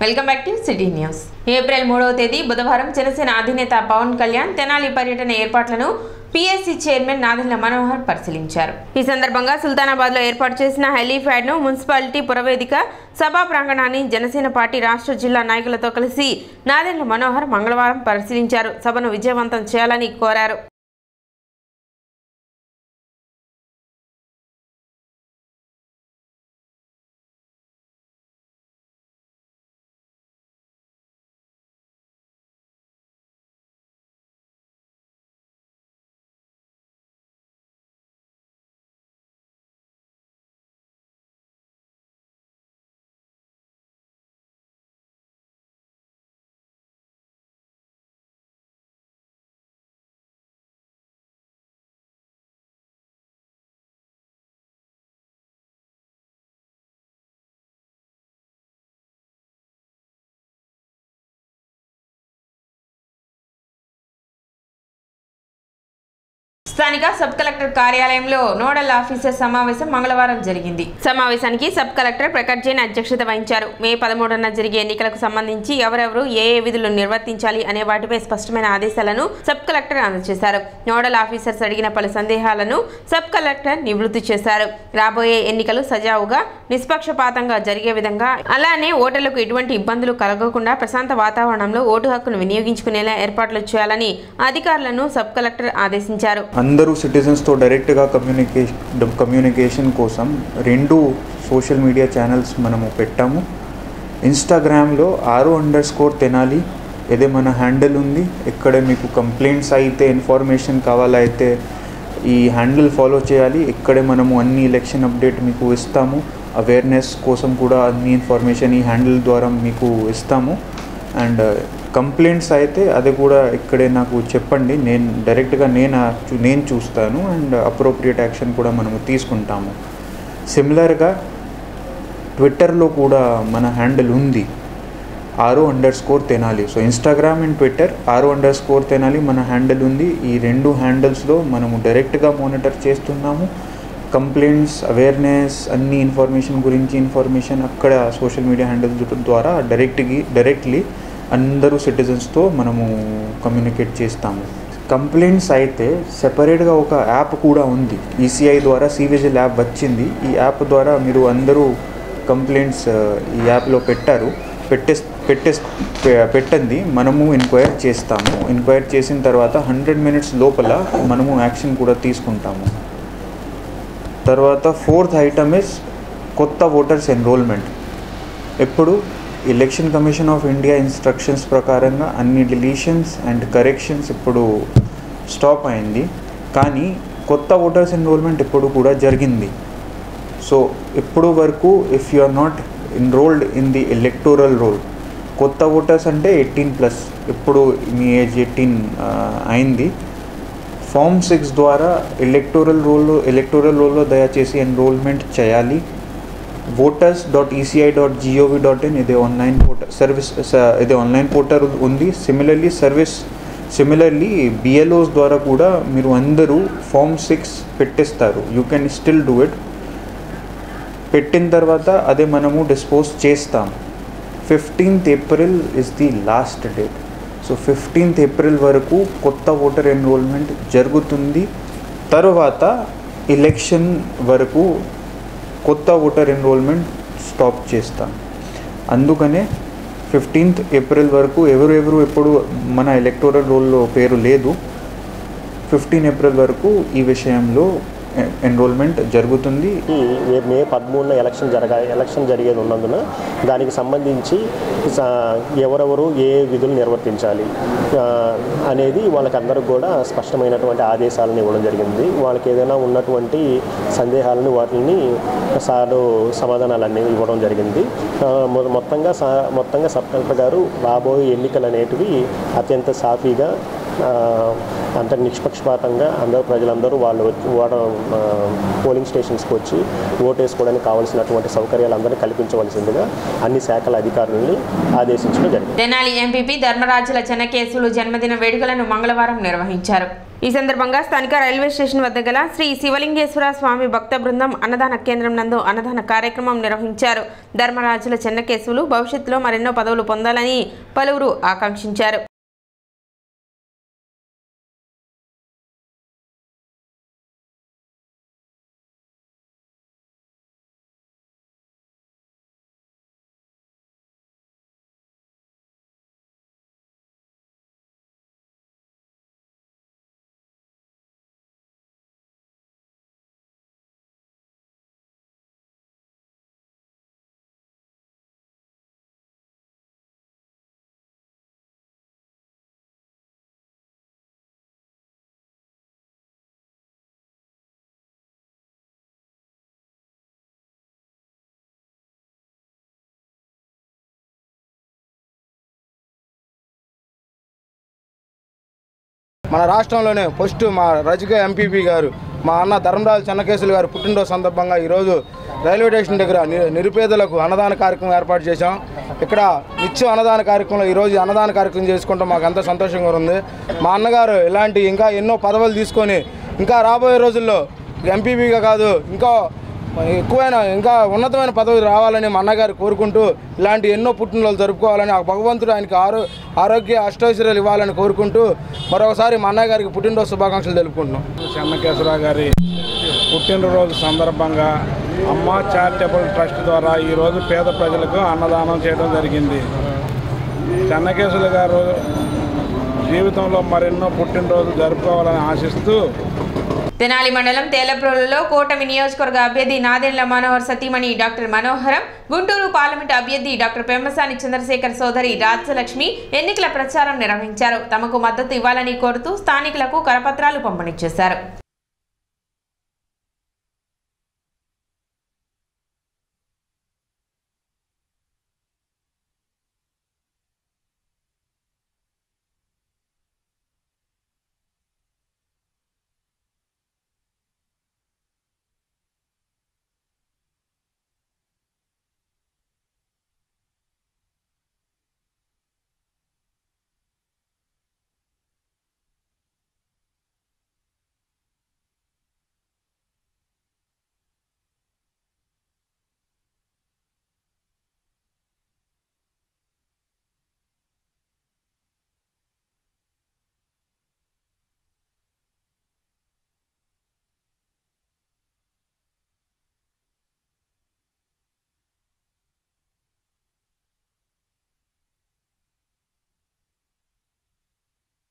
Welcome back to city news. April 3వ తేదీ బుధవారం జనసేన అధినేత పవన్ కళ్యాణ్ తెనాలి పర్యటన ఏర్పాట్లను పీఎస్సీ చైర్మన్ నాదెండ్ల మనోహర్ పరిశీలించారు. ఈ సందర్భంగా సుల్తానాబాద్ లో ఏర్పాటు చేసిన హెలీప్యాడ్ ను మున్సిపాలిటీ పురవేదిక సభా ప్రాంగణాన్ని జనసేన పార్టీ రాష్ట్ర జిల్లా నాయకులతో కలిసి నాదెండ్ల మనోహర్ మంగళవారం పరిశీలించారు. సభను విజయవంతం చేయాలని కోరారు. స్థానిక సబ్ కలెక్టర్ కార్యాలయంలో నోడల్ ఆఫీసర్ సమావేశం మంగళవారం జరిగింది. సమావేశానికి సబ్ కలెక్టర్ ప్రకాష్ జైన్ అధ్యక్షత వహించారు. మే 13న జరిగే ఎన్నికలకు సంబంధించి ఎవరెవరు ఏ విధులు నిర్వర్తించాలి అనే వాటిపై స్పష్టమైన ఆదేశాలను సబ్ కలెక్టర్ అందజేశారు. నోడల్ ఆఫీసర్స్ అడిగిన పలు సందేహాలను సబ్ కలెక్టర్ నివృత్తి చేశారు. రాబోయే ఎన్నికలు సజావుగా నిష్పక్షపాతంగా జరిగే విధంగా అలానే ఓటర్లకు ఎటువంటి ఇబ్బందులు కలగకుండా ప్రశాంత వాతావరణంలో ఓటు హక్కును వినియోగించుకునేలా ఏర్పాట్లు చేయాలని అధికారులను సబ్ కలెక్టర్ ఆదేశించారు. అందరూ సిటిజన్స్తో డైరెక్ట్గా కమ్యూనికేషన్ కోసం 2 సోషల్ మీడియా ఛానల్స్ మనము పెట్టాము. ఇన్స్టాగ్రామ్లో @తెనాలి ఇదే మన హ్యాండిల్ ఉంది. ఇక్కడ మీకు కంప్లైంట్స్ అయితే ఇన్ఫర్మేషన్ కావాలైతే ఈ హ్యాండిల్ ఫాలో చేయాలి. ఇక్కడే మనము అన్ని ఎలక్షన్ అప్డేట్ మీకు ఇస్తాము. అవేర్నెస్ కోసం కూడా అన్ని ఇన్ఫర్మేషన్ ఈ హ్యాండిల్ ద్వారా మీకు ఇస్తాము. అండ్ కంప్లైంట్స్ అయితే అది కూడా ఇక్కడే నాకు చెప్పండి, నేను డైరెక్ట్గా నేను చూస్తాను అండ్ అప్రోప్రియేట్ యాక్షన్ కూడా మనము తీసుకుంటాము. సిమిలర్గా ట్విట్టర్లో కూడా మన హ్యాండిల్ ఉంది @Tenali. So Instagram and Twitter @Tenali మన హ్యాండిల్ ఉంది. ఈ 2 హ్యాండిల్స్లో మనము డైరెక్ట్గా మానిటర్ చేస్తున్నాము. కంప్లైంట్స్, అవేర్నెస్, అన్ని ఇన్ఫర్మేషన్ అక్కడ సోషల్ మీడియా హ్యాండిల్స్ ద్వారా డైరెక్ట్లీ అందరూ సిటిజన్స్తో మనము కమ్యూనికేట్ చేస్తాము. కంప్లైంట్స్ అయితే సెపరేట్గా ఒక యాప్ కూడా ఉంది. ఈసీఐ ద్వారా సివిజిల్ యాప్ వచ్చింది. ఈ యాప్ ద్వారా మీరు అందరూ కంప్లైంట్స్ ఈ యాప్లో పెట్టండి, మనము ఎంక్వైర్ చేస్తాము. ఎంక్వైర్ చేసిన తర్వాత 100 minutes లోపల మనము యాక్షన్ కూడా తీసుకుంటాము. తర్వాత 4th ఐటమ్ ఇస్ కొత్త ఓటర్స్ ఎన్రోల్మెంట్. ఇప్పుడు election commission of India instructions ప్రకారంగా అన్ని డిలీషన్స్ అండ్ కరెక్షన్స్ ఇప్పుడు స్టాప్ అయింది. కానీ కొత్త ఓటర్స్ ఎన్రోల్మెంట్ ఇప్పుడు కూడా జరిగింది. సో ఇప్పుడు వరకు if you are not enrolled in the electoral roll, కొత్త ఓటర్స్ అంటే 18+, ఇప్పుడు మీ ఏజ్ 18 అయింది. ఫామ్ 6 ద్వారా ఎలక్టోరల్ రోల్లో దయచేసి ఎన్రోల్మెంట్ చేయాలి. voters.eci.gov.in ఇది ఆన్లైన్ పోర్టల్ ఉంది. సిమిలర్లీ బిఎల్ఓస్ ద్వారా కూడా మీరు అందరూ ఫామ్ 6 పెట్టేస్తారు. You can still do it. పెట్టిన తర్వాత అదే మనము డిస్పోజ్ చేస్తాం. 15th April is the last date. So 15th April వరకు కొత్త ఓటర్ ఎన్రోల్మెంట్ జరుగుతుంది. తర్వాత ఎలక్షన్ వరకు కొత్త ఓటర్ ఎన్రోల్మెంట్ స్టాప్ చేస్తాం. అందుకనే 15th April వరకు ఎవరు ఎప్పుడు మన ఎలక్టోరల్ రోల్లో పేరు లేదు. 15 April వరకు ఈ విషయంలో ఎన్రోల్మెంట్ జరుగుతుంది. మే 13న ఎలక్షన్ జరిగేది ఉన్నందున దానికి సంబంధించి ఎవరెవరు ఏ విధులు నిర్వర్తించాలి అనేది వాళ్ళకందరికి కూడా స్పష్టమైనటువంటి ఆదేశాలను ఇవ్వడం జరిగింది. వాళ్ళకి ఏదైనా ఉన్నటువంటి సందేహాలను వాటిని సమాధానాలన్నీ ఇవ్వడం జరిగింది. మొత్తంగా సబ్ కలెక్టర్ గారు రాబోయే ఎన్నికలు అనేటివి అత్యంత సాఫీగా అంత నిష్పక్షపాతంగా ప్రజలందరూ వాళ్ళు పోలింగ్ స్టేషన్స్కి వచ్చి ఓటు వేసుకోవడానికి కావాల్సినటువంటి సౌకర్యాలు అందరినీ కల్పించవలసిందిగా అన్ని శాఖల అధికారులని ఆదేశించడం జరిగింది. తెనాలి ఎంపీపీ ధర్మరాజుల చెన్నకేశవులు జన్మదిన వేడుకలను మంగళవారం నిర్వహించారు. ఈ సందర్భంగా స్థానిక రైల్వే స్టేషన్ వద్ద గల శ్రీ శివలింగేశ్వర స్వామి భక్త బృందం అన్నదాన కేంద్రం నందు అన్నదాన కార్యక్రమం నిర్వహించారు. ధర్మరాజుల చెన్నకేశవులు భవిష్యత్తులో మరెన్నో పదవులు పొందాలని పలువురు ఆకాంక్షించారు. మన రాష్ట్రంలోనే ఫస్ట్ మా రజిక ఎంపీపీ గారు మా అన్న ధర్మరాజు చెన్నకేశవులు గారు పుట్టినరోజు సందర్భంగా ఈరోజు రైల్వే స్టేషన్ దగ్గర నిరుపేదలకు అన్నదాన కార్యక్రమం ఏర్పాటు చేశాం. ఇక్కడ నిత్యం అన్నదాన కార్యక్రమంలో ఈరోజు అన్నదాన కార్యక్రమం చేసుకుంటాం. మాకు ఎంతో సంతోషంగా ఉంది. మా అన్నగారు ఇలాంటి ఇంకా ఎన్నో పదవులు తీసుకొని ఇంకా రాబోయే రోజుల్లో ఎంపీపీగా కాదు ఇంకా ఇంకా ఉన్నతమైన పదవి రావాలని మా అన్నగారు కోరుకుంటూ ఇలాంటి ఎన్నో పుట్టినరోజులు జరుపుకోవాలని ఆ భగవంతుడు ఆయనకి ఆరోగ్య అష్టైశ్వర్యాలు ఇవ్వాలని కోరుకుంటూ మరొకసారి మా అన్నగారికి పుట్టినరోజు శుభాకాంక్షలు తెలుపుకుంటున్నాం. చెన్నకేశవరావు గారి పుట్టినరోజు సందర్భంగా అమ్మ చారిటబుల్ ట్రస్ట్ ద్వారా ఈరోజు పేద ప్రజలకు అన్నదానం చేయడం జరిగింది. చెన్నకేశవులు గారు జీవితంలో మరెన్నో పుట్టినరోజు జరుపుకోవాలని ఆశిస్తూ తెనాలి మండలం తేలప్రోలులో కూటమి నియోజకవర్గ అభ్యర్థి నాదెండ్ల మనోహర్ సతీమణి డాక్టర్ మనోహరం, గుంటూరు పార్లమెంట్ అభ్యర్థి డాక్టర్ పెమ్మసాని చంద్రశేఖర్ సోదరి రాజ్యలక్ష్మి ఎన్నికల ప్రచారం నిర్వహించారు. తమకు మద్దతు ఇవ్వాలని కోరుతూ స్థానికులకు కరపత్రాలు పంపిణీ చేశారు.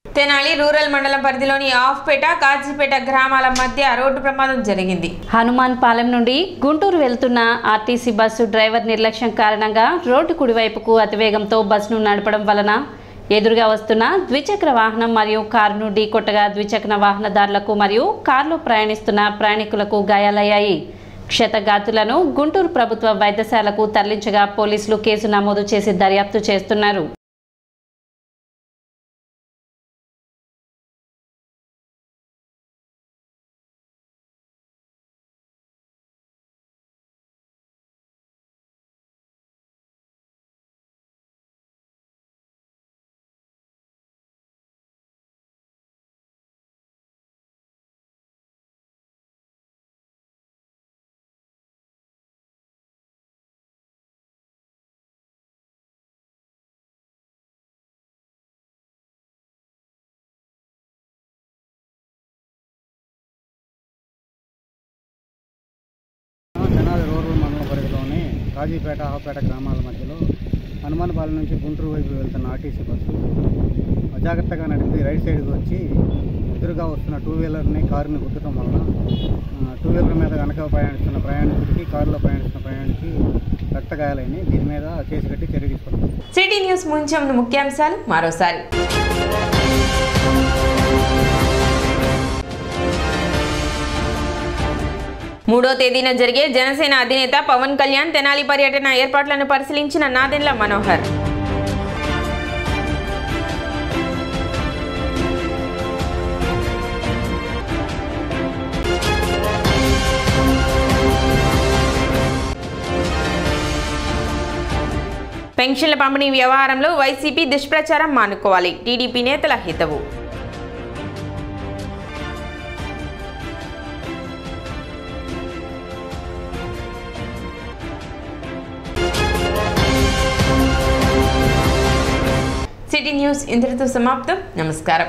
తెనాలి రూరల్ మండలం పరిధిలోని ఆఫ్పేట కాజీపేట గ్రామాల మధ్య రోడ్డు ప్రమాదం జరిగింది. హనుమాన్ పాలెం నుండి గుంటూరు వెళ్తున్న ఆర్టీసీ బస్సు డ్రైవర్ నిర్లక్ష్యం కారణంగా రోడ్డు కుడివైపుకు అతివేగంతో బస్సును నడపడం వలన ఎదురుగా వస్తున్న ద్విచక్ర వాహనం మరియు కారును ఢీకొట్టగా ద్విచక్ర వాహనదారులకు మరియు కారులో ప్రయాణిస్తున్న ప్రయాణికులకు గాయాలయ్యాయి. క్షతగాతులను గుంటూరు ప్రభుత్వ వైద్యశాలకు తరలించగా పోలీసులు కేసు నమోదు చేసి దర్యాప్తు చేస్తున్నారు. తెనాలి రూరల్ మండల పరిధిలోని కాజీపేట ఆఫ్పేట గ్రామాల మధ్యలో హనుమాన్పాలెం నుంచి గుంటూరు వైపు వెళ్తున్న ఆర్టీసీ బస్సు అజాగ్రత్తగా నడిపి రైట్ సైడ్కి వచ్చి ఎదురుగా వస్తున్న టూ వీలర్ని కారుని గుద్దటం వలన టూ వీలర్ మీద వెనక ప్రయాణిస్తున్న ప్రయాణికుడికి కారులో ప్రయాణిస్తున్న ప్రయాణికి రక్తగాయాలని దీని మీద కేసు కట్టి చర్య తీసుకున్నాం. సిటీ న్యూస్ ముంచెం ముఖ్యాంశాలు మరోసారి. 3వ తేదీన జరిగే జనసేన అధినేత పవన్ కళ్యాణ్ తెనాలి పర్యటన ఏర్పాట్లను పరిశీలించిన నాదెండ్ల మనోహర్. పెన్షన్ల పంపిణీ వ్యవహారంలో వైసీపీ దుష్ప్రచారం మానుకోవాలి, టీడీపీ నేతల హితవు. సిటీ న్యూస్ ఇంతటితో సమాప్తం. నమస్కారం.